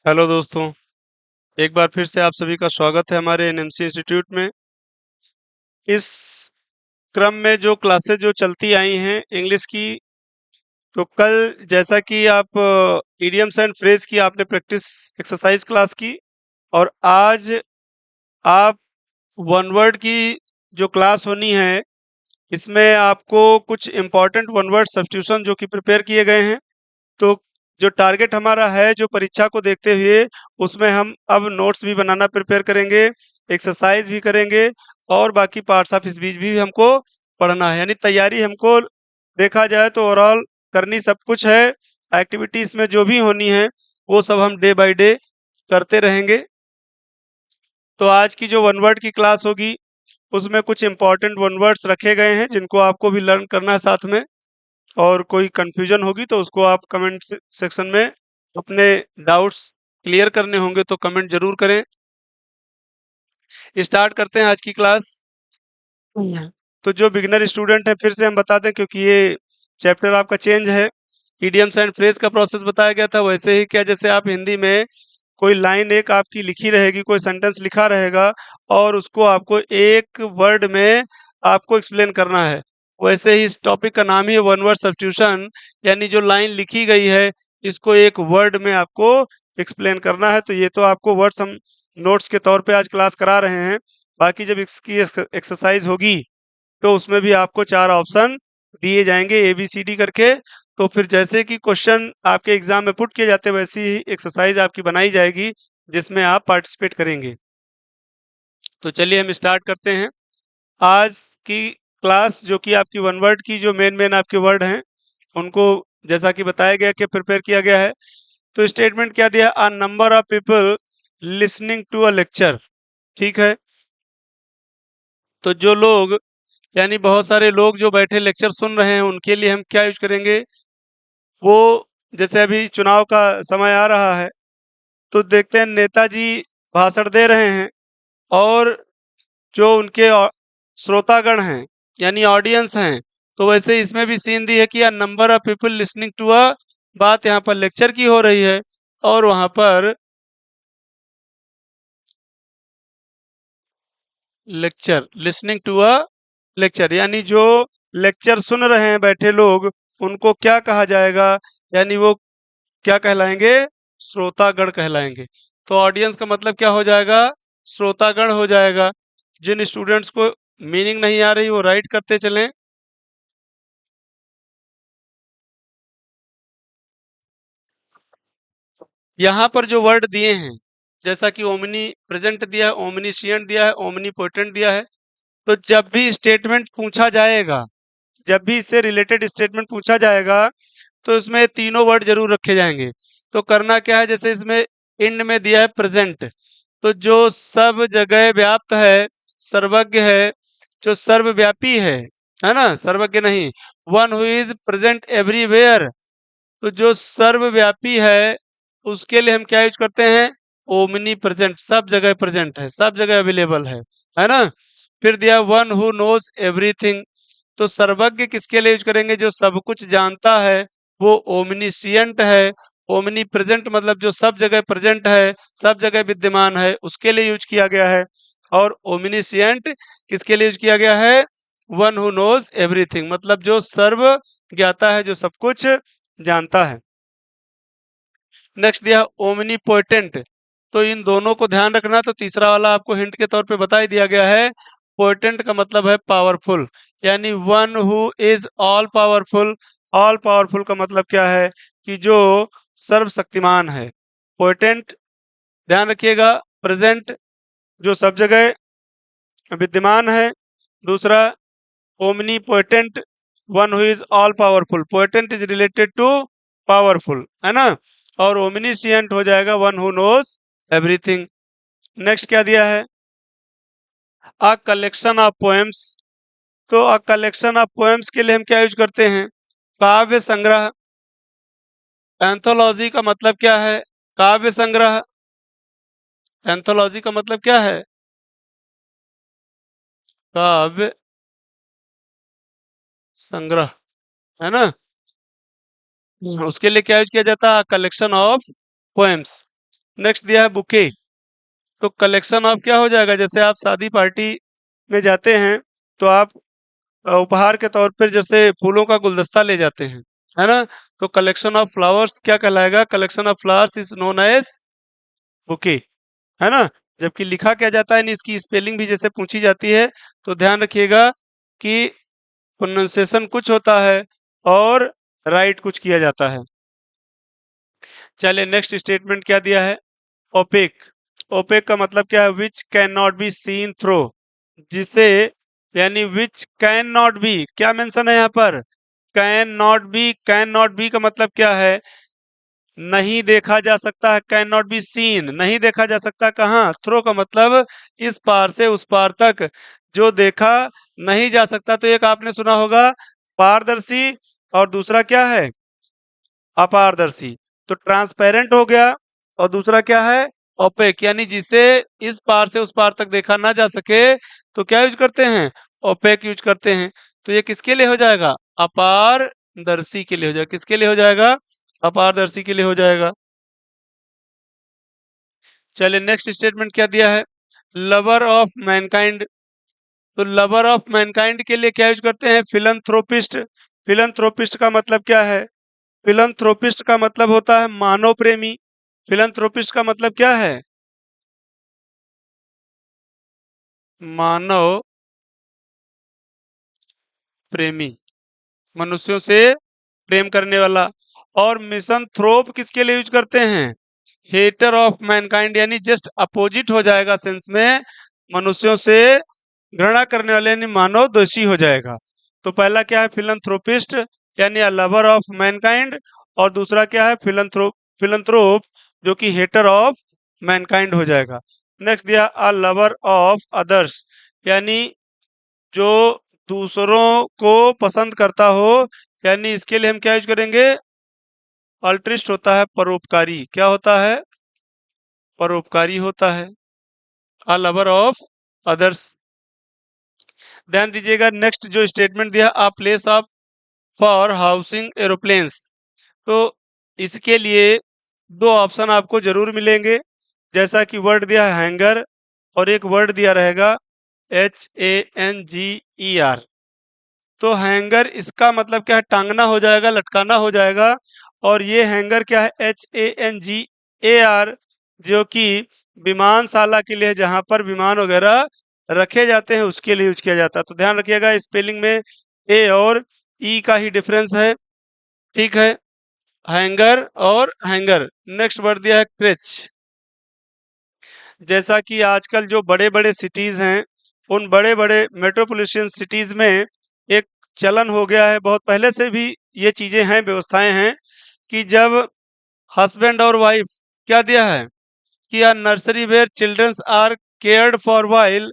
Hello दोस्तों, एक बार फिर से आप सभी का स्वागत है हमारे एनएमसी इंस्टीट्यूट में। इस क्रम में जो क्लासेस जो चलती आई हैं इंग्लिश की, तो कल जैसा कि आप इडियम्स एंड फ्रेज की आपने प्रैक्टिस एक्सरसाइज क्लास की, और आज आप वन वर्ड की जो क्लास होनी है, इसमें आपको कुछ इम्पोर्टेंट वन वर्ड सब्स्टिट्यूशन जो कि प्रिपेयर किए गए हैं। तो जो टारगेट हमारा है जो परीक्षा को देखते हुए, उसमें हम अब नोट्स भी बनाना प्रिपेयर करेंगे, एक्सरसाइज भी करेंगे, और बाकी पार्ट्स ऑफ स्पीच भी हमको पढ़ना है। यानी तैयारी हमको देखा जाए तो ओवरऑल करनी सब कुछ है। एक्टिविटीज में जो भी होनी है वो सब हम डे बाय डे करते रहेंगे। तो आज की जो वन वर्ड की क्लास होगी उसमें कुछ इंपॉर्टेंट वन वर्ड्स रखे गए हैं जिनको आपको भी लर्न करना है साथ में। और कोई कंफ्यूजन होगी तो उसको आप कमेंट सेक्शन में अपने डाउट्स क्लियर करने होंगे तो कमेंट जरूर करें। स्टार्ट करते हैं आज की क्लास। तो जो बिगिनर स्टूडेंट है फिर से हम बता दें, क्योंकि ये चैप्टर आपका चेंज है। इडियम्स एंड फ्रेज का प्रोसेस बताया गया था, वैसे ही क्या जैसे आप हिंदी में कोई लाइन एक आपकी लिखी रहेगी, कोई सेंटेंस लिखा रहेगा और उसको आपको एक वर्ड में आपको एक्सप्लेन करना है, वैसे ही इस टॉपिक का नाम ही है वन वर्ड सब्स्टिट्यूशन। यानी जो लाइन लिखी गई है इसको एक वर्ड में आपको एक्सप्लेन करना है। तो ये तो आपको वर्ड्स हम नोट्स के तौर पे आज क्लास करा रहे हैं। बाकी जब इसकी एक्सरसाइज होगी तो उसमें भी आपको 4 ऑप्शन दिए जाएंगे ABCD करके। तो फिर जैसे कि क्वेश्चन आपके एग्जाम में पुट किए जाते हैं वैसी ही एक्सरसाइज आपकी बनाई जाएगी जिसमें आप पार्टिसिपेट करेंगे। तो चलिए हम स्टार्ट करते हैं आज की क्लास, जो कि आपकी वन वर्ड की जो मेन मेन आपके वर्ड हैं उनको जैसा कि बताया गया कि प्रिपेयर किया गया है। तो स्टेटमेंट क्या दिया, a number of people listening to a lecture. ठीक है, तो जो लोग यानी बहुत सारे लोग जो बैठे लेक्चर सुन रहे हैं उनके लिए हम क्या यूज करेंगे, वो जैसे अभी चुनाव का समय आ रहा है तो देखते हैं नेताजी भाषण दे रहे हैं, और जो उनके श्रोतागण हैं यानी ऑडियंस हैं, तो वैसे इसमें भी सीन दी है कि a number of people listening to a, बात यहाँ पर लेक्चर की हो रही है, और वहां पर lecture listening to a lecture यानी जो लेक्चर सुन रहे हैं बैठे लोग उनको क्या कहा जाएगा, यानी वो क्या कहलाएंगे, श्रोतागण कहलाएंगे। तो ऑडियंस का मतलब क्या हो जाएगा, श्रोतागण हो जाएगा। जिन स्टूडेंट्स को मीनिंग नहीं आ रही वो राइट करते चलें। यहाँ पर जो वर्ड दिए हैं जैसा कि ओमनी प्रेजेंट दिया है, ओमनीशिएंट दिया है, ओमनीपोटेंट दिया है, तो जब भी स्टेटमेंट पूछा जाएगा, जब भी इससे रिलेटेड स्टेटमेंट पूछा जाएगा तो इसमें तीनों वर्ड जरूर रखे जाएंगे। तो करना क्या है, जैसे इसमें इंड में दिया है प्रेजेंट, तो जो सब जगह व्याप्त है, सर्वज्ञ है, जो सर्वव्यापी है ना, सर्वज्ञ नहीं, one who is present everywhere, तो जो सर्वव्यापी है उसके लिए हम क्या यूज करते हैं, ओमनी प्रेजेंट, सब जगह प्रेजेंट है, सब जगह अवेलेबल है ना। फिर दिया वन हु नोज एवरीथिंग, तो सर्वज्ञ किसके लिए यूज करेंगे, जो सब कुछ जानता है वो ओमनीसियंट है। ओमनी प्रेजेंट मतलब जो सब जगह प्रेजेंट है, सब जगह विद्यमान है, उसके लिए यूज किया गया है। और ओमनीसियंट किसके लिए यूज किया गया है, वन हु नोज एवरीथिंग मतलब जो सर्व ज्ञाता है, जो सब कुछ जानता है। नेक्स्ट दिया ओमनीपोटेंट, तो इन दोनों को ध्यान रखना। तो तीसरा वाला आपको हिंट के तौर पे बता ही दिया गया है। पोटेंट का मतलब है पावरफुल, यानी one who is all powerful. All powerful का मतलब क्या है, कि जो सर्वशक्तिमान है। पोटेंट ध्यान रखिएगा, प्रेजेंट जो सब जगह विद्यमान है। दूसरा omnipotent, one who is all powerful, potent is related to powerful, है ना। और ओमनीसिएंट हो जाएगा one who knows everything. Next क्या दिया है, अ कलेक्शन ऑफ पोएम्स, तो अ कलेक्शन ऑफ पोएम्स के लिए हम क्या यूज करते हैं, काव्य संग्रह। एंथोलॉजी का मतलब क्या है, काव्य संग्रह। एंथोलॉजी का मतलब क्या है, काव्य संग्रह, है ना। उसके लिए क्या यूज किया जाता है, कलेक्शन ऑफ पोएम्स। नेक्स्ट दिया है बुके। तो कलेक्शन ऑफ क्या हो जाएगा, जैसे आप शादी पार्टी में जाते हैं तो आप उपहार के तौर पर जैसे फूलों का गुलदस्ता ले जाते हैं, है ना। तो कलेक्शन ऑफ फ्लावर्स क्या कहलाएगा, collection of flowers is known as bouquet, है ना। जबकि लिखा क्या जाता है, इसकी स्पेलिंग भी जैसे पूछी जाती है तो ध्यान रखिएगा कि प्रोनाउंसिएशन कुछ होता है और राइट कुछ किया जाता है। चलिए नेक्स्ट स्टेटमेंट क्या दिया है, ओपेक। ओपेक का मतलब क्या है, which can not be seen through, जिसे, यानी विच कैन नॉट बी, क्या मेंशन है यहाँ पर, can not be. Can not be का मतलब क्या है, नहीं देखा जा सकता है, कैन नॉट बी सीन, नहीं देखा जा सकता कहाँ, थ्रो का मतलब इस पार से उस पार तक, जो देखा नहीं जा सकता। तो एक आपने सुना होगा पारदर्शी, और दूसरा क्या है, अपारदर्शी। तो ट्रांसपेरेंट हो गया, और दूसरा क्या है, ओपेक, यानी जिसे इस पार से उस पार तक देखा ना जा सके तो क्या यूज करते हैं, ओपेक यूज करते हैं। तो ये किसके लिए हो जाएगा, अपारदर्शी के लिए हो जाएगा, किसके लिए हो जाएगा, अपारदर्शी के लिए हो जाएगा। चलिए नेक्स्ट स्टेटमेंट क्या दिया है, लवर ऑफ मैनकाइंड। तो लवर ऑफ मैनकाइंड के लिए क्या यूज करते हैं, फिलंथ्रोपिस्ट। फिलंथ्रोपिस्ट का मतलब क्या है, फिलंथ्रोपिस्ट का मतलब होता है मानव प्रेमी। फिलंथ्रोपिस्ट का मतलब क्या है, मानव प्रेमी, मनुष्यों से प्रेम करने वाला। और मिशन थ्रोप किसके लिए यूज करते हैं, हेटर ऑफ मैनकाइंड, यानी जस्ट अपोजिट हो जाएगा सेंस में, मनुष्यों से घृणा करने वाले, यानी मानव दोषी हो जाएगा। तो पहला क्या है, फिलंथ्रोपिस्ट यानी लवर ऑफ मैनकाइंड, और दूसरा क्या है, फिलंथ्रोप जो कि हेटर ऑफ मैनकाइंड हो जाएगा। नेक्स्ट दिया अ लवर ऑफ अदर्स, यानी जो दूसरों को पसंद करता हो, यानी इसके लिए हम क्या यूज करेंगे, अल्ट्रिस्ट होता है परोपकारी, क्या होता है, परोपकारी होता है, अ लवर ऑफ अदर्स। ध्यान दीजिएगा नेक्स्ट जो स्टेटमेंट दिया, a place of for housing aeroplanes. तो इसके लिए दो ऑप्शन आपको जरूर मिलेंगे, जैसा कि वर्ड दिया है हैंगर, और एक वर्ड दिया रहेगा HANGER। तो हैंगर इसका मतलब क्या है, टांगना हो जाएगा, लटकाना हो जाएगा। और ये हैंगर क्या है, HANGAR, जो कि विमानशाला के लिए, जहां पर विमान वगैरह रखे जाते हैं उसके लिए यूज किया जाता है। तो ध्यान रखिएगा स्पेलिंग में ए और ई का ही डिफरेंस है, ठीक है, हैंगर और हैंगर। नेक्स्ट वर्ड दिया है क्रेच। जैसा कि आजकल जो बड़े बड़े सिटीज हैं, उन बड़े बड़े मेट्रोपॉलिटन सिटीज में एक चलन हो गया है, बहुत पहले से भी ये चीजें हैं, व्यवस्थाएं हैं, कि जब हस्बैंड और वाइफ, क्या दिया है कि a nursery where childrens are cared for while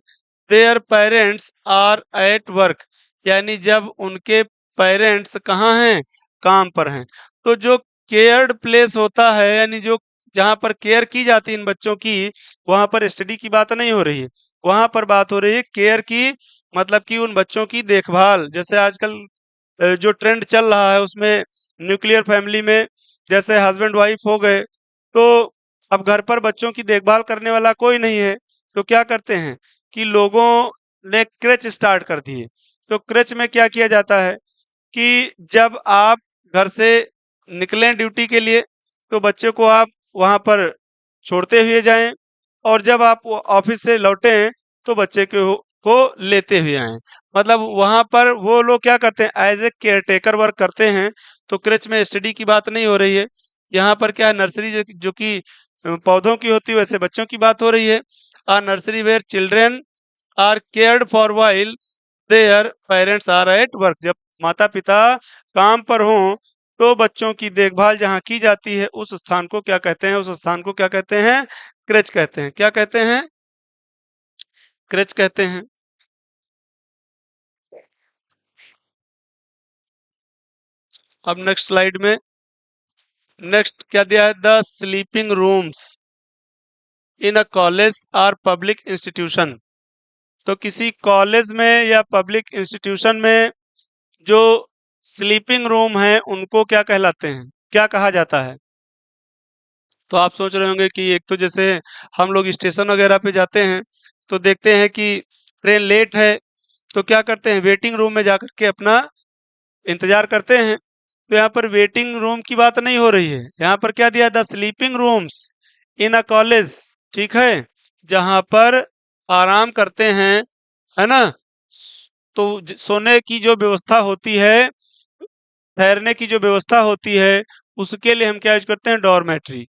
their parents are at work, यानी जब उनके पेरेंट्स कहाँ हैं, काम पर हैं। तो जो केयर्ड प्लेस होता है, यानी जो जहां पर केयर की जाती है इन बच्चों की, वहां पर स्टडी की बात नहीं हो रही है, वहां पर बात हो रही है केयर की, मतलब कि उन बच्चों की देखभाल। जैसे आजकल जो ट्रेंड चल रहा है उसमें न्यूक्लियर फैमिली में जैसे हस्बैंड वाइफ हो गए, तो अब घर पर बच्चों की देखभाल करने वाला कोई नहीं है, तो क्या करते हैं कि लोगों ने क्रेच स्टार्ट कर दिए। तो क्रेच में क्या किया जाता है कि जब आप घर से निकलें ड्यूटी के लिए, तो बच्चे को आप वहां पर छोड़ते हुए जाएं, और जब आप ऑफिस से लौटें तो बच्चे को लेते हुए आएं। मतलब वहां पर वो लोग क्या करते हैं, as a care taker work करते हैं। तो क्रेच में स्टडी की बात नहीं हो रही है, यहाँ पर क्या है, नर्सरी जो कि पौधों की होती है, वैसे बच्चों की बात हो रही है। A nursery where children are cared for while their parents are at work, जब माता पिता काम पर हों तो बच्चों की देखभाल जहाँ की जाती है उस स्थान को क्या कहते हैं, उस स्थान को क्या कहते हैं, क्रेच कहते हैं। क्या कहते हैं, क्रेच कहते हैं। अब नेक्स्ट स्लाइड में नेक्स्ट क्या दिया है, the sleeping rooms in a college are public institution. तो किसी कॉलेज में या पब्लिक इंस्टीट्यूशन में जो स्लीपिंग रूम है उनको क्या कहलाते हैं, क्या कहा जाता है, तो आप सोच रहे होंगे कि एक तो जैसे हम लोग स्टेशन वगैरह पे जाते हैं तो देखते हैं कि ट्रेन लेट है, तो क्या करते हैं वेटिंग रूम में जाकर के अपना इंतजार करते हैं। तो यहाँ पर वेटिंग रूम की बात नहीं हो रही है, यहाँ पर क्या दिया, the sleeping rooms in a college, ठीक है, जहाँ पर आराम करते हैं, है ना। तो सोने की जो व्यवस्था होती है, ठहरने की जो व्यवस्था होती है, उसके लिए हम क्या यूज करते हैं, डॉर्मेट्री।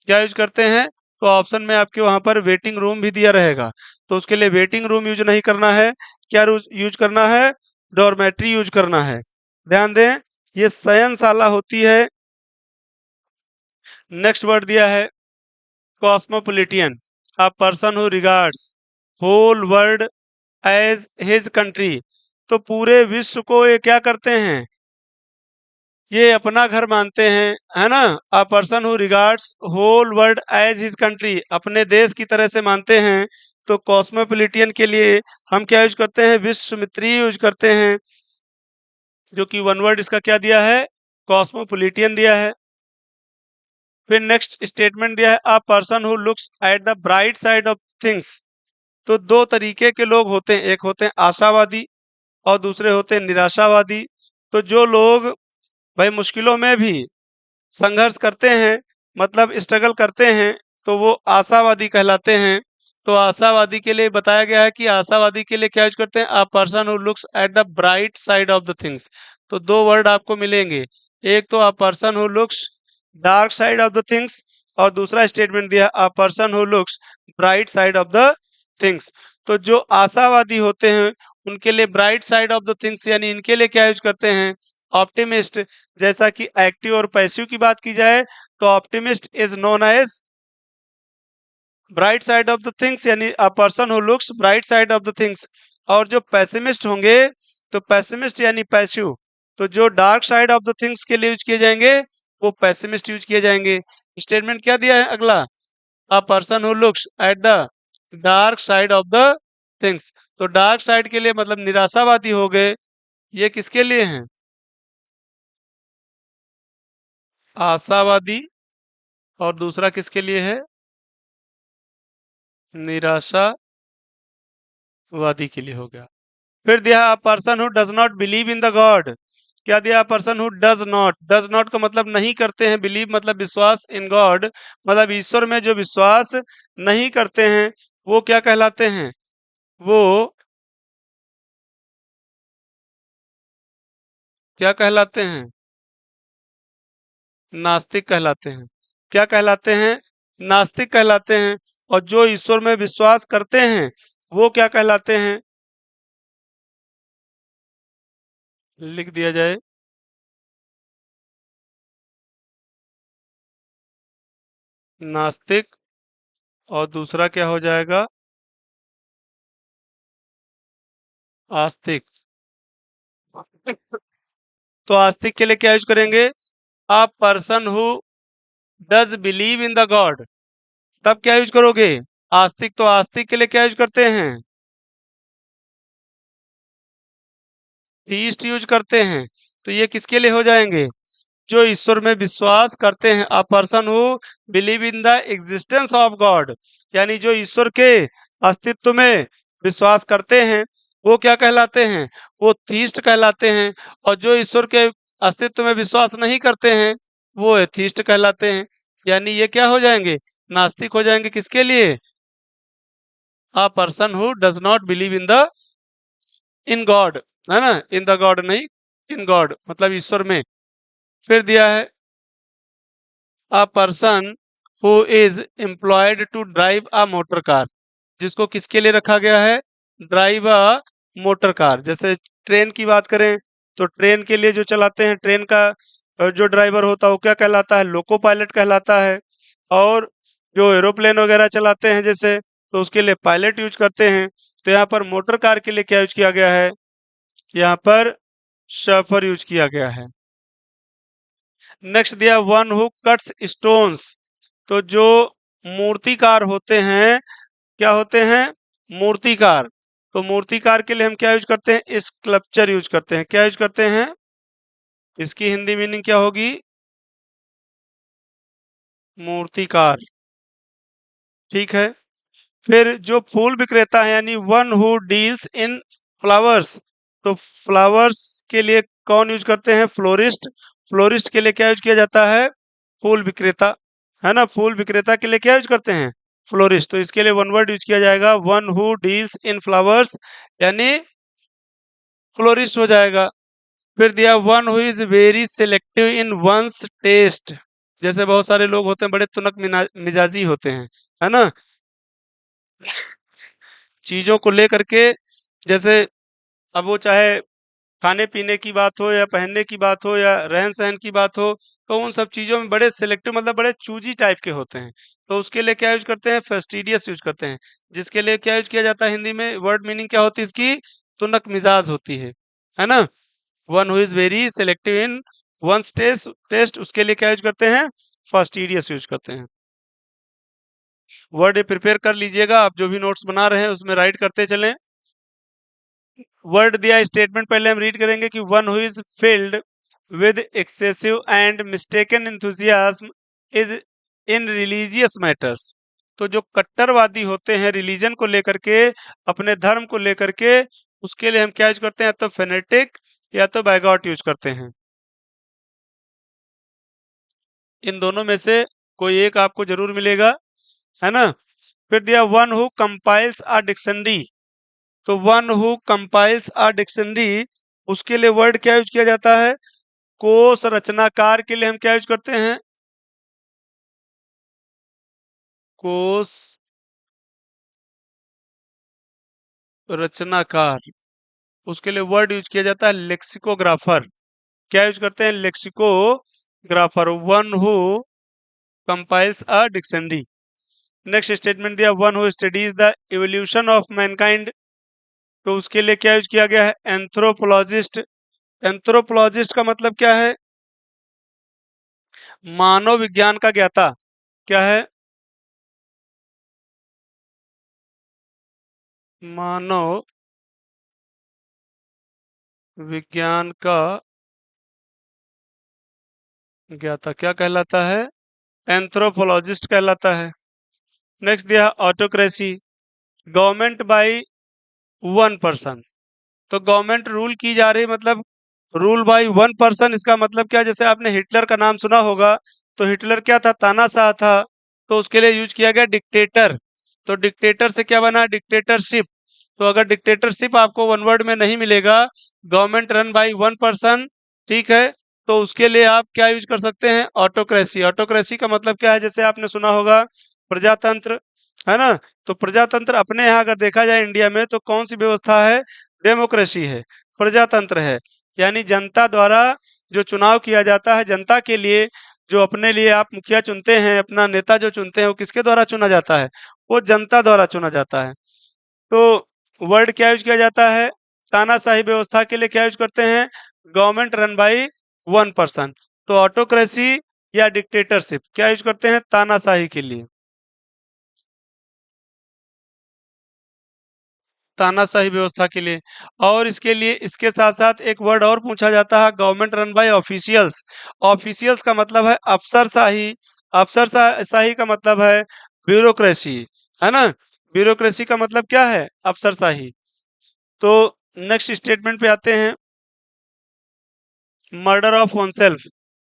क्या यूज करते हैं, तो ऑप्शन में आपके वहां पर वेटिंग रूम भी दिया रहेगा, तो उसके लिए वेटिंग रूम यूज नहीं करना है, क्या यूज करना है, डॉर्मेट्री यूज करना है। ध्यान दें, ये शयनशाला होती है। नेक्स्ट वर्ड दिया है cosmopolitan, a person who regards whole world as his country. तो पूरे विश्व को ये क्या करते हैं, ये अपना घर मानते हैं, है ना। A person who regards whole world as his country, अपने देश की तरह से मानते हैं। तो कॉस्मोपोलिटियन के लिए हम क्या यूज करते हैं, विश्व मित्रीय यूज करते हैं, जो कि वन वर्ड इसका क्या दिया है, कॉस्मोपोलिटियन दिया है। फिर नेक्स्ट स्टेटमेंट दिया है, a person who looks at the bright side of things. तो दो तरीके के लोग होते हैं, एक होते हैं आशावादी और दूसरे होते हैं निराशावादी। तो जो लोग भाई मुश्किलों में भी संघर्ष करते हैं, मतलब स्ट्रगल करते हैं, तो वो आशावादी कहलाते हैं। तो आशावादी के लिए बताया गया है कि आशावादी के लिए क्या यूज करते हैं, अ person who looks at the bright side of the things. तो दो वर्ड आपको मिलेंगे, एक तो अ person who looks dark side of the things, और दूसरा स्टेटमेंट दिया अ person who looks bright side of the things. तो जो आशावादी होते हैं उनके लिए bright side of the things, यानी इनके लिए क्या यूज करते हैं, ऑप्टिमिस्ट। जैसा कि एक्टिव और पैसिव की बात की जाए तो optimist is known as bright side of the things, यानी a person who looks bright side of the things. और जो पेसिमिस्ट होंगे तो पेसिमिस्ट यानी पैसिव, तो जो dark side of the things के लिए यूज किए जाएंगे वो पेसिमिस्ट यूज किए जाएंगे। स्टेटमेंट क्या दिया है अगला, अ person who looks at the dark side of the things. तो डार्क साइड के लिए मतलब निराशावादी हो गए, ये किसके लिए हैं, आशावादी, और दूसरा किसके लिए है, निराशावादी के लिए हो गया। फिर दिया अ person who does not believe in the God. क्या दिया, पर्सन हु डज नॉट का मतलब नहीं करते हैं, बिलीव मतलब विश्वास, इन गॉड मतलब ईश्वर में जो विश्वास नहीं करते हैं वो क्या कहलाते हैं, वो क्या कहलाते हैं, नास्तिक कहलाते हैं। क्या कहलाते हैं, नास्तिक कहलाते हैं। और जो ईश्वर में विश्वास करते हैं वो क्या कहलाते हैं, लिख दिया जाए, नास्तिक, और दूसरा क्या हो जाएगा, आस्तिक। तो आस्तिक के लिए क्या यूज करेंगे, अ person who does believe in the God, तब क्या यूज करोगे, आस्तिक। तो आस्तिक के लिए क्या यूज करते हैं, थीस्ट यूज करते हैं। तो ये किसके लिए हो जाएंगे, जो ईश्वर में विश्वास करते हैं, अ person who believe in the existence of God, यानी जो ईश्वर के अस्तित्व में विश्वास करते हैं वो क्या कहलाते हैं, वो थीस्ट कहलाते हैं। और जो ईश्वर के अस्तित्व में विश्वास नहीं करते हैं वो एथीस्ट कहलाते हैं। यानी ये क्या हो जाएंगे, नास्तिक हो जाएंगे, किसके लिए, अ person who does not believe in the in God, है ना, इन द गॉड नहीं, इन गॉड मतलब ईश्वर में। फिर दिया है a person who is employed to drive a motor car, जिसको किसके लिए रखा गया है, ड्राइव अ मोटर कार। जैसे ट्रेन की बात करें तो ट्रेन के लिए जो चलाते हैं, ट्रेन का जो ड्राइवर होता है वो क्या कहलाता है, लोको पायलट कहलाता है। और जो एरोप्लेन वगैरह चलाते हैं जैसे, तो उसके लिए पायलट यूज करते हैं। तो यहाँ पर मोटर कार के लिए क्या यूज किया गया है, यहाँ पर शफर यूज किया गया है। नेक्स्ट दिया वन हु कट्स स्टोन्स। तो जो मूर्तिकार होते हैं, क्या होते हैं, मूर्तिकार। तो मूर्तिकार के लिए हम क्या यूज करते हैं, स्कल्पचर यूज करते हैं। क्या यूज करते हैं, इसकी हिंदी मीनिंग क्या होगी, मूर्तिकार, ठीक है। फिर जो फूल विक्रेता है यानी one who deals in flowers, तो फ्लावर्स के लिए कौन यूज करते हैं? फ्लोरिस्ट। फ्लोरिस्ट के लिए क्या यूज किया जाता है? फूल विक्रेता, है ना। फूल विक्रेता के लिए क्या यूज करते हैं? फ्लोरिस्ट। तो इसके लिए वन वर्ड यूज किया जाएगा, one who deals in flowers, यानी फ्लोरिस्ट हो जाएगा। फिर दिया one who is very selective in one's taste, जैसे बहुत सारे लोग होते हैं बड़े तुनक मिजाजी होते हैं, है ना, चीजों को लेकर के। जैसे अब वो चाहे खाने पीने की बात हो या पहनने की बात हो या रहन सहन की बात हो, तो उन सब चीजों में बड़े सिलेक्टिव मतलब बड़े चूजी टाइप के होते हैं। तो उसके लिए क्या यूज करते हैं? फेस्टिडियस यूज करते हैं। जिसके लिए क्या यूज किया जाता है हिंदी में? वर्ड मीनिंग क्या होती है इसकी? तुनक मिजाज होती है ना। One who is very selective in one's taste, उसके लिए क्या यूज करते हैं? फास्टिडियस यूज करते हैं। वर्ड प्रिपेयर कर लीजिएगा, आप जो भी नोट्स बना रहे हैं उसमें राइट करते चलें। वर्ड दिया, स्टेटमेंट पहले हम रीड करेंगे कि one who is filled with excessive and mistaken enthusiasm is in religious matters. तो जो कट्टरवादी होते हैं रिलीजन को लेकर के, अपने धर्म को लेकर के, उसके लिए हम क्या यूज करते हैं? या तो फेनेटिक या तो बैगॉट यूज करते हैं। इन दोनों में से कोई एक आपको जरूर मिलेगा, है ना। फिर दिया one who compiles a dictionary, तो one who compiles a dictionary, उसके लिए वर्ड क्या यूज किया जाता है? कोश रचनाकार के लिए हम क्या यूज करते हैं? कोश रचनाकार, उसके लिए वर्ड यूज किया जाता है लेक्सिकोग्राफर। क्या यूज करते हैं? Lexicographer. One who compiles a dictionary. Next statement दिया one who studies the evolution of mankind, तो उसके लिए क्या यूज किया गया है? एंथ्रोपोलॉजिस्ट। एंथ्रोपोलॉजिस्ट का मतलब क्या है? मानव विज्ञान का ज्ञाता। क्या है? मानव विज्ञान का ज्ञाता क्या कहलाता है? एंथ्रोपोलॉजिस्ट कहलाता है। नेक्स्ट दिया autocracy, government by one person, तो गवर्नमेंट रूल की जा रही मतलब रूल बाय वन पर्सन, इसका मतलब क्या? जैसे आपने हिटलर का नाम सुना होगा, तो हिटलर क्या था? तानाशाह था। तो उसके लिए यूज किया गया डिक्टेटर। तो डिक्टेटर से क्या बना? डिक्टेटरशिप। तो अगर डिक्टेटरशिप आपको वन वर्ड में नहीं मिलेगा, government run by one person, ठीक है, तो उसके लिए आप क्या यूज कर सकते हैं? ऑटोक्रेसी। ऑटोक्रेसी का मतलब क्या है? जैसे आपने सुना होगा प्रजातंत्र, है ना। तो प्रजातंत्र अपने यहाँ अगर देखा जाए इंडिया में, तो कौन सी व्यवस्था है? डेमोक्रेसी है, प्रजातंत्र है। यानी जनता द्वारा जो चुनाव किया जाता है, जनता के लिए जो अपने लिए आप मुखिया चुनते हैं, अपना नेता जो चुनते हैं, वो किसके द्वारा चुना जाता है? वो जनता द्वारा चुना जाता है। तो वर्ड क्या यूज किया जाता है? तानाशाही व्यवस्था के लिए क्या यूज करते हैं? Government run by one person. तो ऑटोक्रेसी या डिक्टेटरशिप क्या यूज करते हैं? तानाशाही के लिए, तानाशाही व्यवस्था के लिए। और इसके लिए इसके साथ साथ एक वर्ड और पूछा जाता है, government run by officials. Officials का मतलब है अफसरशाही। अफसरशाही का मतलब है ब्यूरोक्रेसी, है ना। ब्यूरोक्रेसी का मतलब क्या है? अफसरशाही। तो नेक्स्ट स्टेटमेंट पे आते हैं, मर्डर ऑफ ओनसेल्फ,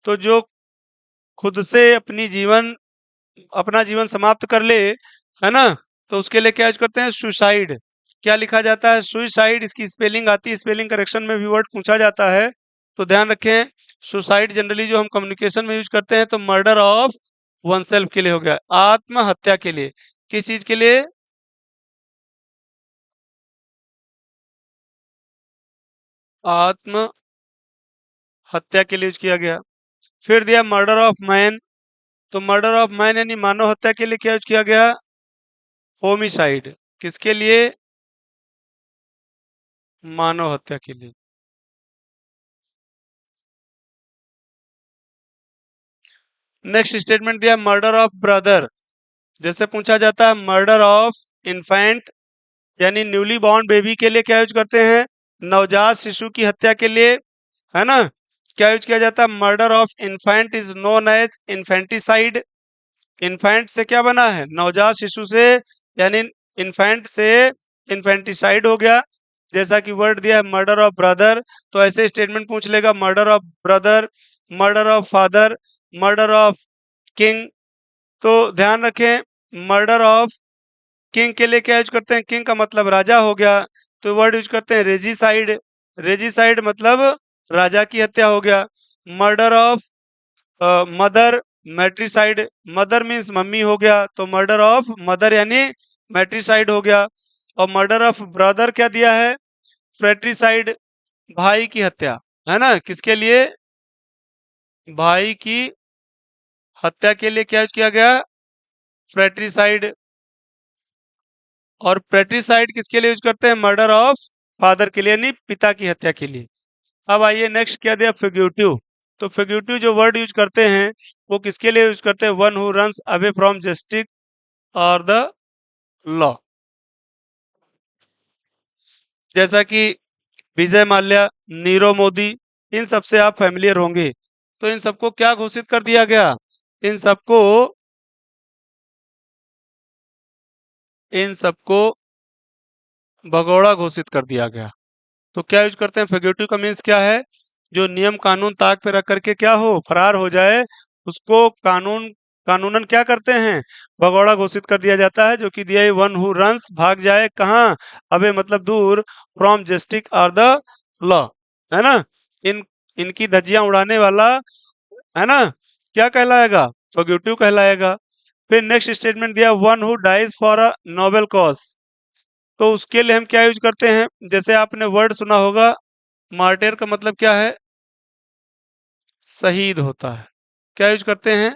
तो जो खुद से अपना जीवन समाप्त कर ले, है ना, तो उसके लिए क्या यूज करते हैं? सुसाइड। क्या लिखा जाता है? सुसाइड। इसकी स्पेलिंग आती है, स्पेलिंग करेक्शन में भी वर्ड पूछा जाता है, तो ध्यान रखें। सुसाइड जनरली जो हम कम्युनिकेशन में यूज करते हैं, तो मर्डर ऑफ वन सेल्फ के लिए हो गया, आत्महत्या के लिए। किस चीज के लिए? आत्महत्या के लिए यूज किया गया। फिर दिया मर्डर ऑफ मैन, तो मर्डर ऑफ मैन यानी मानव हत्या के लिए क्या यूज किया गया? होमिसाइड। किसके लिए? मानव हत्या के लिए। नेक्स्ट स्टेटमेंट दिया मर्डर ऑफ ब्रदर, जैसे पूछा जाता है मर्डर ऑफ इन्फेंट, यानी न्यूली बॉर्न बेबी के लिए क्या यूज करते हैं? नवजात शिशु की हत्या के लिए, है ना, क्या यूज किया जाता है? Murder of infant is known as infanticide. Infant से क्या बना है, नवजात शिशु से, यानी इन्फेंट से इन्फेंटिसाइड हो गया। जैसा कि वर्ड दिया है मर्डर ऑफ ब्रदर, तो ऐसे स्टेटमेंट पूछ लेगा, murder of brother, murder of father, murder of king. तो ध्यान रखें, मर्डर ऑफ किंग के लिए क्या यूज करते हैं, किंग का मतलब राजा हो गया, तो वर्ड यूज करते हैं रेजिसाइड। रेजिसाइड मतलब राजा की हत्या हो गया। Murder of mother, matricide, mother means mummy हो गया, तो मर्डर ऑफ मदर यानी मैट्रिसाइड हो गया। और मर्डर ऑफ ब्रदर क्या दिया है, फ्रेट्रिसाइड, भाई की हत्या, है ना, किसके लिए, भाई की हत्या के लिए क्या यूज किया गया, फ्रेट्रिसाइड। और फ्रेट्रिसाइड किसके लिए यूज करते हैं, मर्डर ऑफ फादर के लिए, यानी पिता की हत्या के लिए। अब आइए नेक्स्ट क्या दिया, फिग्यूटिव। तो फिग्यूटिव जो वर्ड यूज करते हैं वो किसके लिए यूज करते हैं, one who runs away from justice और द लॉ। जैसा कि विजय माल्या, नीरव मोदी, इन सबसे आप फैमिलियर होंगे। तो इन सबको क्या घोषित कर दिया गया, इन सबको इन सबको भगोड़ा घोषित कर दिया गया। तो क्या यूज करते हैं, फिग्यूटिव का मीन्स क्या है, जो नियम कानून ताक पे रख करके क्या हो, फरार हो जाए, उसको कानूनन क्या करते हैं, भगौड़ा घोषित कर दिया जाता है। जो कि दिया है वन हु रन्स, भाग जाए कहाँ, अबे मतलब दूर, फ्रॉम जस्टिस और द लॉ, है ना, इन इनकी धज्जियां उड़ाने वाला, है ना, क्या कहलाएगा, फिग्यूटिव कहलाएगा। फिर नेक्स्ट स्टेटमेंट दिया, one who dies for a noble cause. तो उसके लिए हम क्या यूज करते हैं, जैसे आपने वर्ड सुना होगा, मार्टेर का मतलब क्या है, शहीद होता है। क्या यूज करते हैं,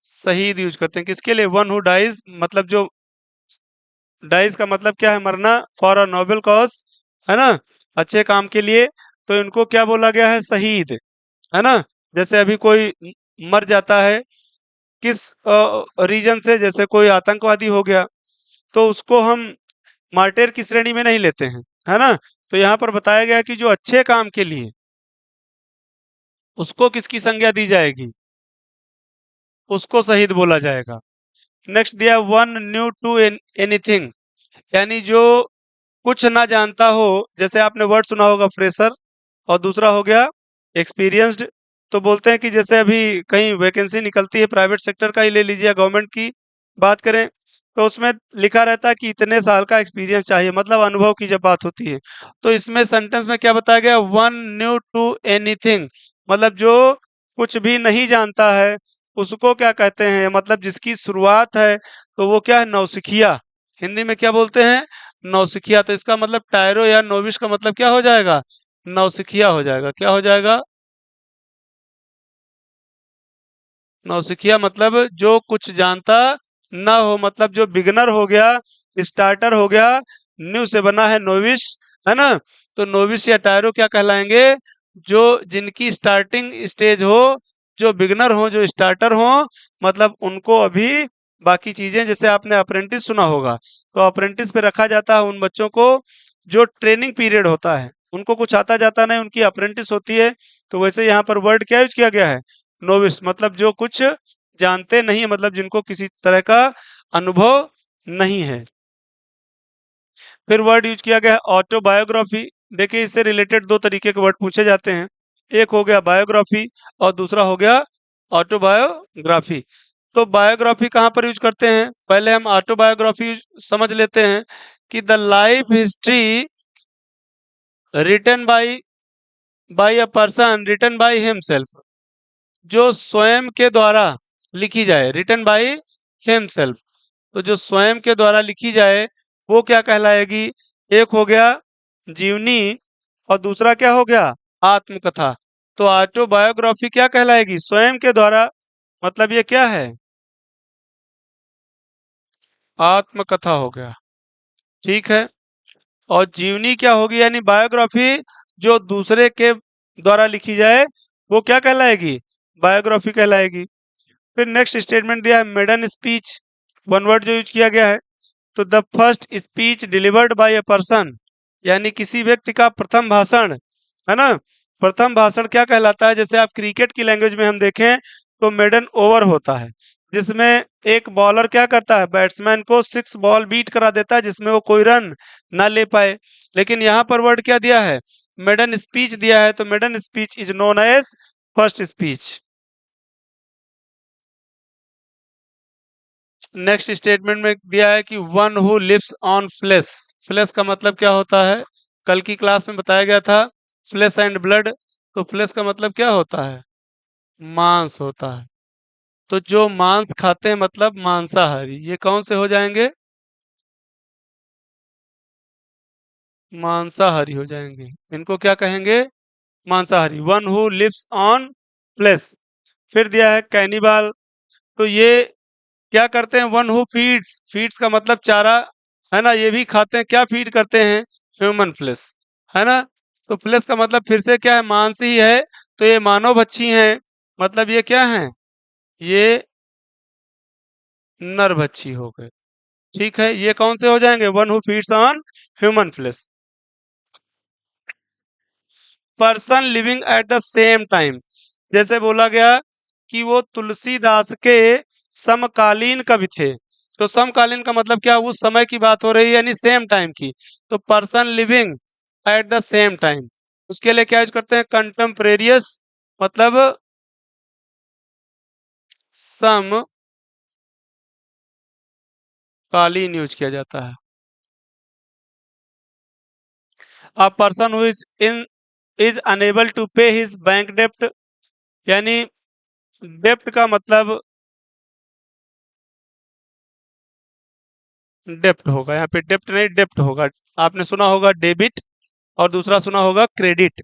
शहीद यूज करते हैं, किसके लिए, वन हु डाइज, मतलब जो डाइज का मतलब क्या है, मरना, फॉर अ नोबेल कॉज, है ना, अच्छे काम के लिए, तो इनको क्या बोला गया है, शहीद, है ना। जैसे अभी कोई मर जाता है किस रीजन से, जैसे कोई आतंकवादी हो गया, तो उसको हम मार्टेर की श्रेणी में नहीं लेते हैं, है ना। तो यहाँ पर बताया गया कि जो अच्छे काम के लिए, उसको किसकी संज्ञा दी जाएगी, उसको शहीद बोला जाएगा। नेक्स्ट दिया, वन न्यू टू एनीथिंग, यानी जो कुछ ना जानता हो, जैसे आपने वर्ड सुना होगा फ्रेशर, और दूसरा हो गया एक्सपीरियंस्ड। तो बोलते हैं कि जैसे अभी कहीं वैकेंसी निकलती है, प्राइवेट सेक्टर का ही ले लीजिए, गवर्नमेंट की बात करें, तो उसमें लिखा रहता है कि इतने साल का एक्सपीरियंस चाहिए, मतलब अनुभव की जब बात होती है। तो इसमें सेंटेंस में क्या बताया गया, वन न्यू टू एनीथिंग, मतलब जो कुछ भी नहीं जानता है उसको क्या कहते हैं, मतलब जिसकी शुरुआत है, तो वो क्या है, नौसिखिया, हिंदी में क्या बोलते हैं, नौसिखिया। तो इसका मतलब टायरो या नोविश का मतलब क्या हो जाएगा, नौसिखिया हो जाएगा। क्या हो जाएगा, नौसिखिया मतलब जो कुछ जानता ना हो, मतलब जो बिगनर हो गया, स्टार्टर हो गया, न्यू से बना है नोविश, है ना। तो नोविश या टायरो क्या कहलाएंगे, जो जिनकी स्टार्टिंग स्टेज हो, जो बिगनर हो, जो स्टार्टर हो, मतलब उनको अभी बाकी चीजें, जैसे आपने अप्रेंटिस सुना होगा, तो अप्रेंटिस पे रखा जाता है उन बच्चों को जो ट्रेनिंग पीरियड होता है, उनको कुछ आता जाता नहीं, उनकी अप्रेंटिस होती है। तो वैसे यहाँ पर वर्ड क्या यूज किया गया है, नोविस, मतलब जो कुछ जानते नहीं है, मतलब जिनको किसी तरह का अनुभव नहीं है। फिर वर्ड यूज किया गया है ऑटोबायोग्राफी। देखिए इससे रिलेटेड दो तरीके के वर्ड पूछे जाते हैं, एक हो गया बायोग्राफी और दूसरा हो गया ऑटोबायोग्राफी। तो बायोग्राफी कहाँ पर यूज करते हैं, पहले हम ऑटोबायोग्राफी समझ लेते हैं कि the life history written by a person written by himself, जो स्वयं के द्वारा लिखी जाए, रिटन बाय हिमसेल्फ, तो जो स्वयं के द्वारा लिखी जाए वो क्या कहलाएगी, एक हो गया जीवनी और दूसरा क्या हो गया, आत्मकथा। तो ऑटोबायोग्राफी क्या कहलाएगी, स्वयं के द्वारा, मतलब ये क्या है, आत्मकथा हो गया, ठीक है। और जीवनी क्या होगी, यानी बायोग्राफी, जो दूसरे के द्वारा लिखी जाए वो क्या कहलाएगी, बायोग्राफी कहलाएगी। फिर नेक्स्ट स्टेटमेंट दिया है मेडन स्पीच, वन वर्ड जो यूज किया गया है, तो the first speech delivered by a person, यानी किसी व्यक्ति का प्रथम भाषण, है ना। प्रथम भाषण क्या कहलाता है, जैसे आप क्रिकेट की लैंग्वेज में हम देखें तो मेडन ओवर होता है, जिसमें एक बॉलर क्या करता है, बैट्समैन को 6 बॉल बीट करा देता है जिसमें वो कोई रन ना ले पाए। लेकिन यहाँ पर वर्ड क्या दिया है, मेडन स्पीच दिया है, तो maiden speech is known as first speech. Next statement में दिया है कि one who lives on flesh. Flesh का मतलब क्या होता है, कल की क्लास में बताया गया था, फ्लेश एंड ब्लड। तो फ्लेश का मतलब क्या होता है, मांस होता है। तो जो मांस खाते हैं मतलब मांसाहारी, ये कौन से हो जाएंगे, मांसाहारी हो जाएंगे। इनको क्या कहेंगे, मांसाहारी। One who lives on flesh. फिर दिया है कैनिबल। तो ये क्या करते हैं, वन हु फीड्स, फीड्स का मतलब चारा, है ना, ये भी खाते हैं, क्या फीड करते हैं, ह्यूमन फ्लेश, है ना। तो फ्लेश का मतलब फिर से क्या है, मांस ही है। तो ये मानव भक्षी हैं, मतलब ये क्या है, ये नरभक्षी हो गए। ठीक है, ये कौन से हो जाएंगे, one who feeds on human flesh. Person living at the same time, जैसे बोला गया कि वो तुलसीदास के समकालीन कवि थे। तो समकालीन का मतलब क्या, उस समय की बात हो रही है, यानी सेम टाइम की। तो person living at the same time, उसके लिए क्या यूज करते हैं, कंटेम्परेरियस, मतलब समकालीन यूज किया जाता है। A person who is unable to pay his bank डेप्ट, यानी डेप्ट का मतलब डेप्ट होगा, यहाँ पे डेप्ट नहीं डेप्ट होगा। आपने सुना होगा डेबिट और दूसरा सुना होगा क्रेडिट।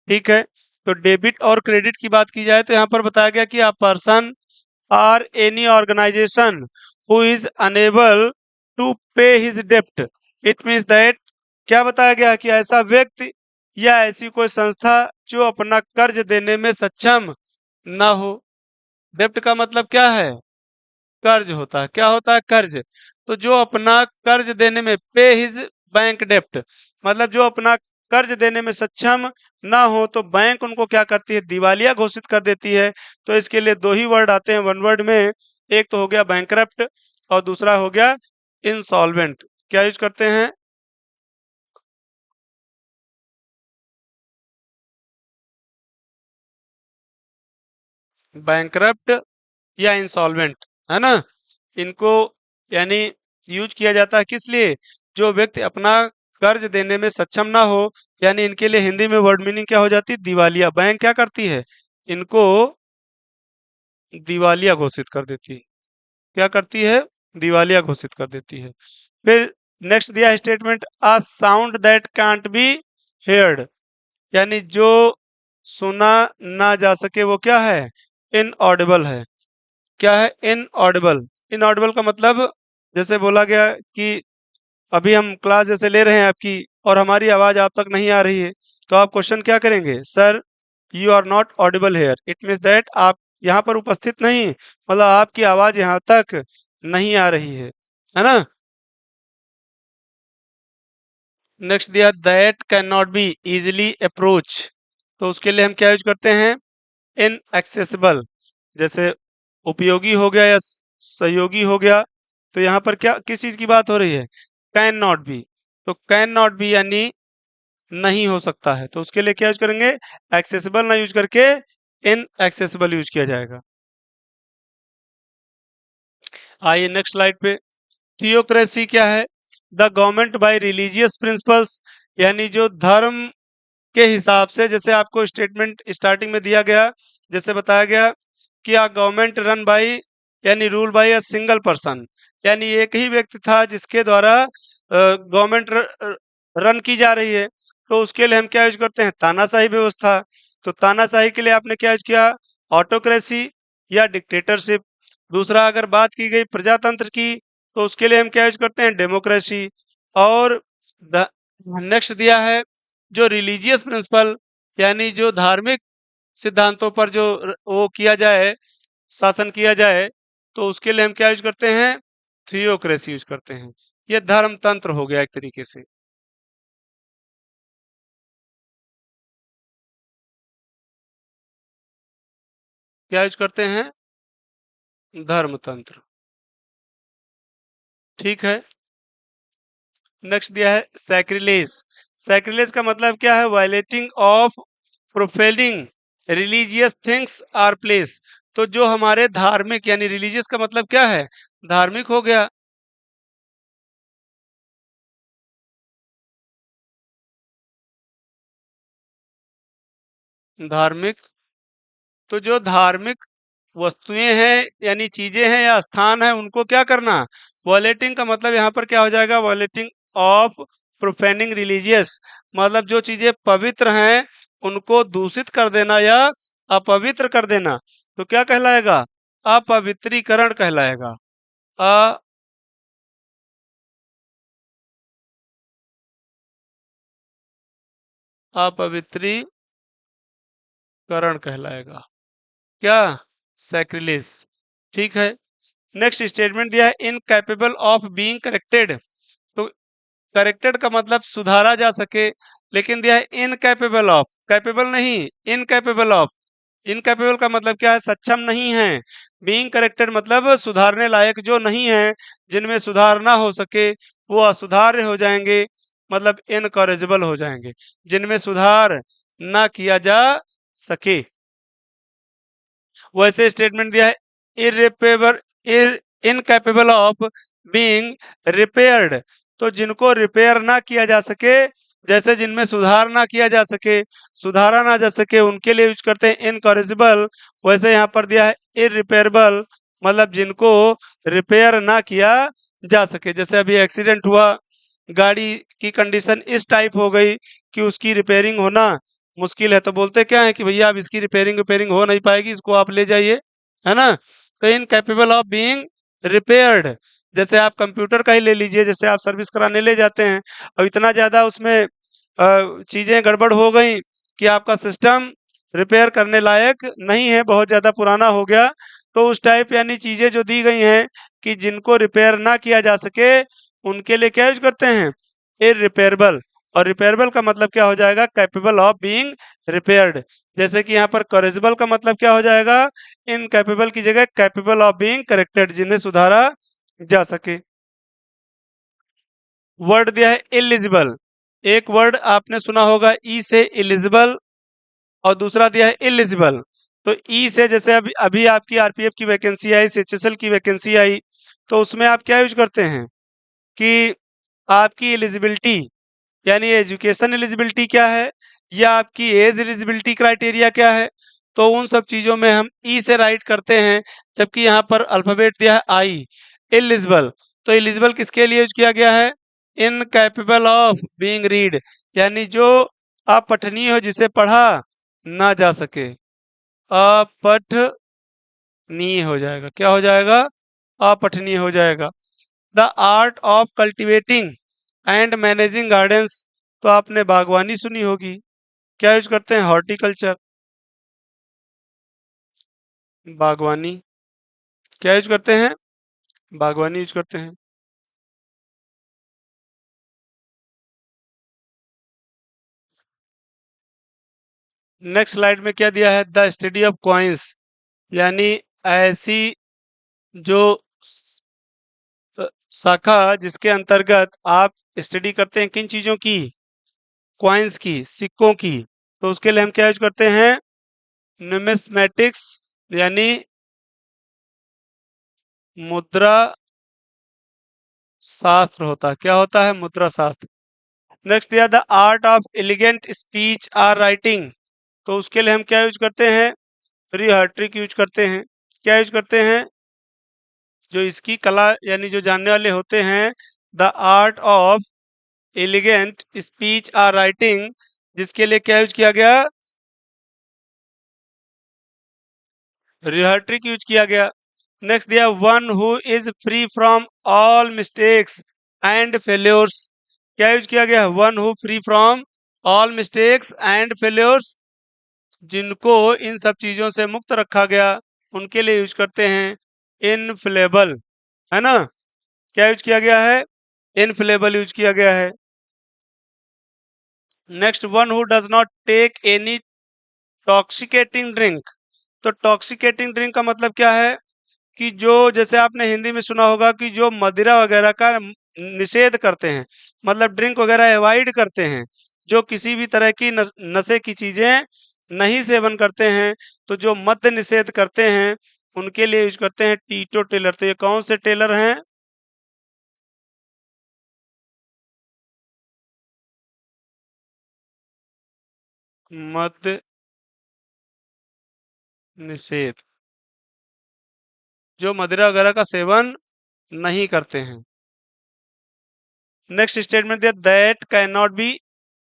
ठीक है, तो डेबिट और क्रेडिट की बात की जाए तो यहाँ पर बताया गया कि a person or any organization who is unable to pay his डेप्ट, इट मीन्स दैट, क्या बताया गया कि ऐसा व्यक्ति या ऐसी कोई संस्था जो अपना कर्ज देने में सक्षम ना हो। डेप्ट का मतलब क्या है, कर्ज होता है, क्या होता है, कर्ज। तो जो अपना कर्ज देने में, पे हिज बैंक डेप्ट, मतलब जो अपना कर्ज देने में सक्षम ना हो तो बैंक उनको क्या करती है, दिवालिया घोषित कर देती है। तो इसके लिए दो ही वर्ड आते हैं वन वर्ड में, एक तो हो गया बैंकरप्ट और दूसरा हो गया इंसॉल्वेंट। क्या यूज करते हैं, बैंकरप्ट या इंसॉल्वेंट, है ना। इनको यानी यूज किया जाता है किस लिए, जो व्यक्ति अपना कर्ज देने में सक्षम ना हो, यानी इनके लिए हिंदी में वर्ड मीनिंग क्या हो जाती है, दिवालिया। बैंक क्या करती है, इनको दिवालिया घोषित कर देती है। क्या करती है, दिवालिया घोषित कर देती है। फिर नेक्स्ट दिया statement, a sound that can't be heard, यानी जो सुना ना जा सके वो क्या है, इनऑडिबल है। क्या है, इनऑडिबल। इनऑडिबल का मतलब, जैसे बोला गया कि अभी हम क्लास जैसे ले रहे हैं आपकी और हमारी आवाज आप तक नहीं आ रही है, तो आप क्वेश्चन क्या करेंगे, sir you are not audible here, it means that आप यहाँ पर उपस्थित नहीं, मतलब आपकी आवाज यहाँ तक नहीं आ रही है ना। नेक्स्ट दिया that can not be easily approach, तो उसके लिए हम क्या यूज करते हैं, इनएक्सेसिबल। जैसे उपयोगी हो गया या सहयोगी हो गया, तो यहाँ पर क्या किस चीज की बात हो रही है, कैन नॉट बी। तो कैन नॉट बी यानी नहीं हो सकता है, तो उसके लिए क्या यूज करेंगे, एक्सेसिबल ना यूज करके इनएक्सेसिबल यूज किया जाएगा। आइए नेक्स्ट स्लाइड पे, थियोक्रेसी क्या है, the government by religious principles, यानी जो धर्म के हिसाब से, जैसे आपको स्टेटमेंट स्टार्टिंग में दिया गया, जैसे बताया गया कि आ गवर्नमेंट रन बाई, यानी rule by a single person, यानी एक ही व्यक्ति था जिसके द्वारा गवर्नमेंट रन की जा रही है। तो उसके लिए हम क्या यूज करते हैं, तानाशाही व्यवस्था। तो तानाशाही के लिए आपने क्या यूज किया, ऑटोक्रेसी या डिक्टेटरशिप। दूसरा अगर बात की गई प्रजातंत्र की, तो उसके लिए हम क्या यूज करते हैं, डेमोक्रेसी। और नेक्स्ट दिया है जो रिलीजियस प्रिंसिपल, यानी जो धार्मिक सिद्धांतों पर जो वो किया जाए, शासन किया जाए, तो उसके लिए हम क्या यूज करते हैं, थियोक्रेसी यूज करते हैं। ये धर्म तंत्र हो गया एक तरीके से। क्या यूज करते हैं, धर्मतंत्र। ठीक है। नेक्स्ट दिया है सैक्रिलेज। सैक्रिलेज का मतलब क्या है? Violating of profaning religious things or place. तो जो हमारे धार्मिक, यानी रिलीजियस का मतलब क्या है? धार्मिक हो गया। धार्मिक, तो जो धार्मिक वस्तुएं हैं यानी चीजें हैं या स्थान है, उनको क्या करना? वॉलेटिंग का मतलब यहाँ पर क्या हो जाएगा? वॉलेटिंग ऑफ प्रोफेनिंग रिलीजियस, मतलब जो चीजें पवित्र हैं उनको दूषित कर देना या अपवित्र कर देना, तो क्या कहलाएगा? अपवित्रीकरण कहलाएगा। अपवित्रीकरण कहलाएगा। क्या? सैक्रिलेज। ठीक है। नेक्स्ट स्टेटमेंट दिया है इनकैपेबल ऑफ बीइंग करेक्टेड। तो करेक्टेड का मतलब सुधारा जा सके, लेकिन दिया है इनकैपेबल ऑफ, कैपेबल नहीं, इनकैपेबल ऑफ। इनकैपेबल का मतलब क्या है? सक्षम नहीं है। बीइंग करेक्टेड मतलब सुधारने लायक जो नहीं है, जिनमें सुधार ना हो सके वो असुधार्य हो जाएंगे, मतलब इनकॉरेजेबल हो जाएंगे, जिनमें सुधार ना किया जा सके। वैसे स्टेटमेंट दिया है इरिपेबल, इनकैपेबल ऑफ बीइंग रिपेयर्ड। तो जिनको रिपेयर ना किया जा सके, जैसे जिनमें सुधार ना किया जा सके, सुधारा ना जा सके, उनके लिए यूज करते हैं इनकॉरेजिबल। वैसे यहाँ पर दिया है इरिपेयरेबल, मतलब जिनको रिपेयर ना किया जा सके। जैसे अभी एक्सीडेंट हुआ, गाड़ी की कंडीशन इस टाइप हो गई कि उसकी रिपेयरिंग होना मुश्किल है, तो बोलते क्या है कि भैया अब इसकी रिपेयरिंग रिपेयरिंग हो नहीं पाएगी, इसको आप ले जाइए, है ना? तो इनकैपेबल ऑफ बीइंग रिपेयर्ड। जैसे आप कंप्यूटर का ही ले लीजिए, जैसे आप सर्विस कराने ले जाते हैं, अब इतना ज्यादा उसमें चीजें गड़बड़ हो गई कि आपका सिस्टम रिपेयर करने लायक नहीं है, बहुत ज्यादा पुराना हो गया, तो उस टाइप यानी चीजें जो दी गई हैं कि जिनको रिपेयर ना किया जा सके, उनके लिए क्या यूज करते हैं? इरिपेयरेबल। और रिपेयरेबल का मतलब क्या हो जाएगा? Capable of being repaired. जैसे कि यहाँ पर करेजेबल का मतलब क्या हो जाएगा? इनकैपेबल की जगह कैपेबल ऑफ बीइंग करेक्टेड, जिन्हें सुधारा जा सके। वर्ड दिया है इलिजिबल। एक वर्ड आपने सुना होगा ई से इलिजिबल, और दूसरा दिया है इलिजिबल। तो ई से जैसे अभी अभी आपकी आरपीएफ की वैकेंसी आई, सीएचएसएल की वैकेंसी आई, तो उसमें आप क्या यूज करते हैं कि आपकी एलिजिबिलिटी, यानी एजुकेशन एलिजिबिलिटी क्या है, या आपकी एज एलिजिबिलिटी क्राइटेरिया क्या है, तो उन सब चीज़ों में हम ई से राइट करते हैं। जबकि यहाँ पर अल्फ़ाबेट दिया है आई, इलिजिबल। तो इलिजिबल किसके लिए यूज किया गया है? इनकैपेबल ऑफ बीइंग रीड, यानी जो अपठनीय हो, जिसे पढ़ा ना जा सके, अपठनीय हो जाएगा। क्या हो जाएगा? अपठनीय हो जाएगा। The art of cultivating and managing gardens. तो आपने बागवानी सुनी होगी, क्या यूज करते हैं? हॉर्टिकल्चर। बागवानी क्या यूज करते हैं? बागवानी यूज करते हैं। नेक्स्ट स्लाइड में क्या दिया है? द स्टडी ऑफ कॉइन्स, यानी ऐसी जो शाखा जिसके अंतर्गत आप स्टडी करते हैं किन चीजों की? कॉइन्स की, सिक्कों की। तो उसके लिए हम क्या यूज करते हैं? न्यूमिस्मेटिक्स, यानी मुद्रा शास्त्र होता है। क्या होता है? मुद्रा शास्त्र। नेक्स्ट दिया the art of elegant speech or writing. तो उसके लिए हम क्या यूज करते हैं? रिहर्ट्रिक यूज करते हैं। क्या यूज करते हैं? जो इसकी कला यानी जो जानने वाले होते हैं, the art of elegant speech or writing, जिसके लिए क्या यूज किया गया? रिहर्ट्रिक यूज किया गया। नेक्स्ट दिया one who is free from all mistakes and failures. क्या यूज किया गया? One who free from all mistakes and failures, जिनको इन सब चीजों से मुक्त रखा गया, उनके लिए यूज करते हैं इनफ्लेबल, है ना? क्या यूज किया गया है? इनफ्लेबल यूज किया गया है। Next one who does not take any toxicating drink. तो टॉक्सिकेटिंग ड्रिंक का मतलब क्या है? कि जो जैसे आपने हिंदी में सुना होगा कि जो मदिरा वगैरह का निषेध करते हैं, मतलब ड्रिंक वगैरह अवॉइड करते हैं, जो किसी भी तरह की नशे की चीजें नहीं सेवन करते हैं, तो जो मद्य निषेध करते हैं उनके लिए यूज करते हैं टीटो टेलर। तो ये कौन से टेलर हैं? मद्य निषेध, जो मदिरा वगैरह का सेवन नहीं करते हैं। नेक्स्ट स्टेटमेंट दिया that can not B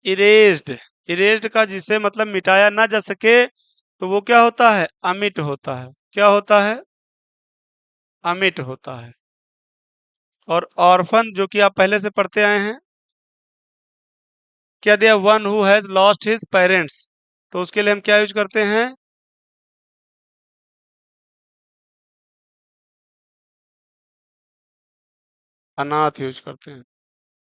erased. Erased का जिसे मतलब मिटाया ना जा सके तो वो क्या होता है? अमिट होता है। क्या होता है? अमिट होता है। और ऑर्फन जो कि आप पहले से पढ़ते आए हैं, क्या दिया? One who has lost his parents. तो उसके लिए हम क्या यूज करते हैं? अनाथ यूज करते हैं।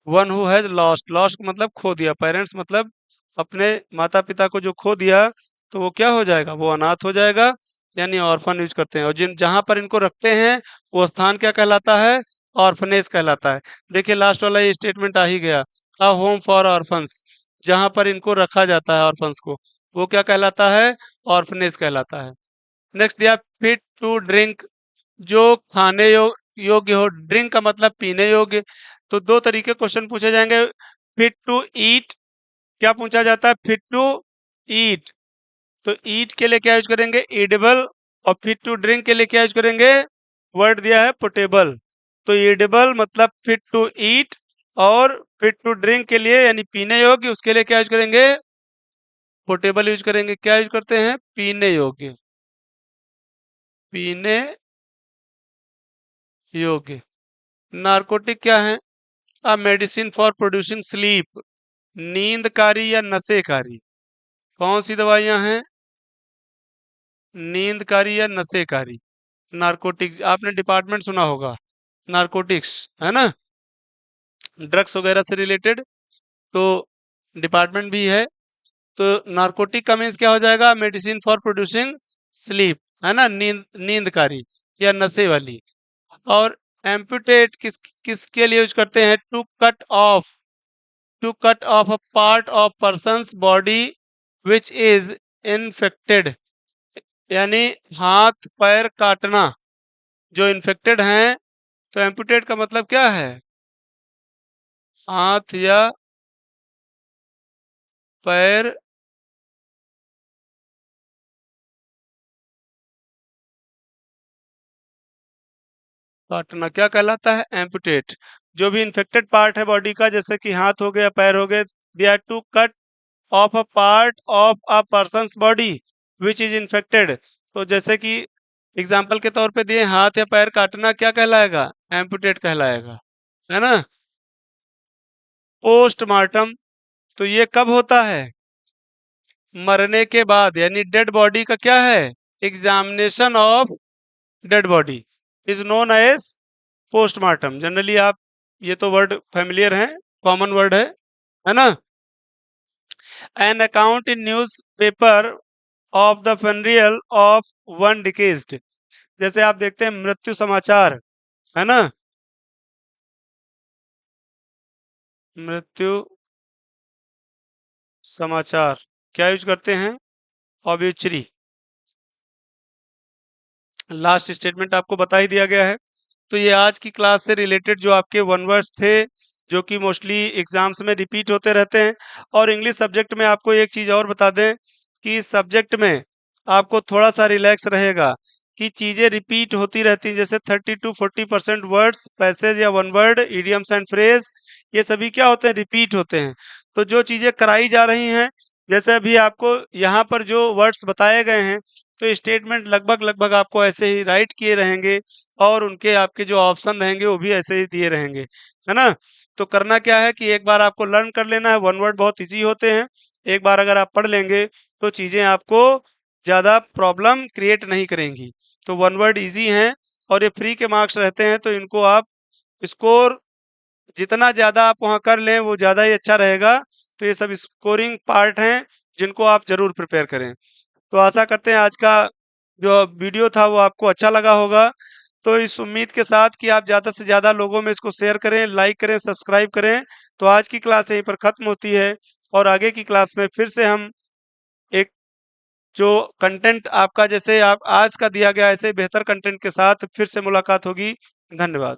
One who has lost, lost मतलब खो दिया, पेरेंट्स मतलब अपने माता पिता को जो खो दिया, तो वो क्या हो जाएगा? वो अनाथ हो जाएगा, यानी ऑर्फन यूज करते हैं। और जिन जहां पर इनको रखते हैं वो स्थान क्या कहलाता है? ऑर्फनेज कहलाता है। देखिए लास्ट वाला ये स्टेटमेंट आ ही गया, अ होम फॉर ऑर्फन्स, जहां पर इनको रखा जाता है ऑर्फन्स को, वो क्या कहलाता है? ऑर्फनेज कहलाता है। नेक्स्ट दिया फिट टू ड्रिंक, जो खाने योग्य हो। ड्रिंक का मतलब पीने योग्य। तो दो तरीके क्वेश्चन पूछे जाएंगे। फिट टू ईट, क्या पूछा जाता है? फिट टू ईट, तो ईट के लिए क्या यूज करेंगे? एडिबल। और फिट टू ड्रिंक के लिए क्या यूज करेंगे? वर्ड दिया है पोटेबल। तो एडिबल मतलब फिट टू ईट, और फिट टू ड्रिंक के लिए यानी पीने योग्य, उसके लिए क्या यूज करेंगे? पोर्टेबल यूज करेंगे। क्या यूज करते हैं? पीने योग्य, पीने योग्य। नार्कोटिक क्या है? A medicine for producing sleep, नींदकारी या नशेकारी। कौन सी दवाइयां हैं? नींदकारी या नशेकारी। नार्कोटिक्स, आपने डिपार्टमेंट सुना होगा, नार्कोटिक्स, है ना, ड्रग्स वगैरह से रिलेटेड, तो डिपार्टमेंट भी है। तो नार्कोटिक का मीन्स क्या हो जाएगा? मेडिसिन फॉर प्रोड्यूसिंग स्लीप, है ना, नींदकारी या नशे वाली। और एम्पुटेट किसके लिए यूज करते हैं? To cut off, to cut off a part of person's body which is infected, यानी हाथ पैर काटना, जो इन्फेक्टेड हैं। तो एम्पुटेट का मतलब क्या है? हाथ या पैर काटना क्या कहलाता है? एम्पुटेट। जो भी इन्फेक्टेड पार्ट है बॉडी का, जैसे कि हाथ हो गया, पैर हो गए, they are to cut off a part of a person's body which is infected. तो जैसे कि एग्जाम्पल के तौर पे दिए, हाथ या पैर काटना क्या कहलाएगा? एम्पुटेट कहलाएगा, है ना। पोस्टमार्टम, तो ये कब होता है? मरने के बाद, यानी डेड बॉडी का क्या है? Examination of dead body is known as postmortem. Generally आप ये तो वर्ड फेमिलियर है, कॉमन वर्ड है ना। An account in newspaper of the funeral of one deceased, जैसे आप देखते हैं मृत्यु समाचार, है ना, मृत्यु समाचार, क्या यूज करते हैं? ऑब्यूचरी। लास्ट स्टेटमेंट आपको बता ही दिया गया है। तो ये आज की क्लास से रिलेटेड जो आपके वन वर्ड्स थे, जो कि मोस्टली एग्जाम्स में रिपीट होते रहते हैं। और इंग्लिश सब्जेक्ट में आपको एक चीज़ और बता दें कि इस सब्जेक्ट में आपको थोड़ा सा रिलैक्स रहेगा कि चीज़ें रिपीट होती रहती हैं। जैसे 30 to 40% वर्ड्स, पैसेज या one word, idioms and phrase, ये सभी क्या होते हैं? रिपीट होते हैं। तो जो चीज़ें कराई जा रही हैं, जैसे अभी आपको यहाँ पर जो वर्ड्स बताए गए हैं, तो स्टेटमेंट लगभग लगभग आपको ऐसे ही राइट किए रहेंगे, और उनके आपके जो ऑप्शन रहेंगे वो भी ऐसे ही दिए रहेंगे, है ना। तो करना क्या है कि एक बार आपको लर्न कर लेना है। वन वर्ड बहुत इजी होते हैं, एक बार अगर आप पढ़ लेंगे तो चीज़ें आपको ज़्यादा प्रॉब्लम क्रिएट नहीं करेंगी। तो वन वर्ड इजी हैं, और ये फ्री के मार्क्स रहते हैं, तो इनको आप स्कोर जितना ज़्यादा आप वहाँ कर लें वो ज़्यादा ही अच्छा रहेगा। तो ये सब स्कोरिंग पार्ट हैं जिनको आप ज़रूर प्रिपेयर करें। तो आशा करते हैं आज का जो वीडियो था वो आपको अच्छा लगा होगा। तो इस उम्मीद के साथ कि आप ज़्यादा से ज़्यादा लोगों में इसको शेयर करें, लाइक करें, सब्सक्राइब करें। तो आज की क्लास यहीं पर ख़त्म होती है और आगे की क्लास में फिर से हम एक जो कंटेंट आपका जैसे आप आज का दिया गया ऐसे बेहतर कंटेंट के साथ फिर से मुलाकात होगी। धन्यवाद।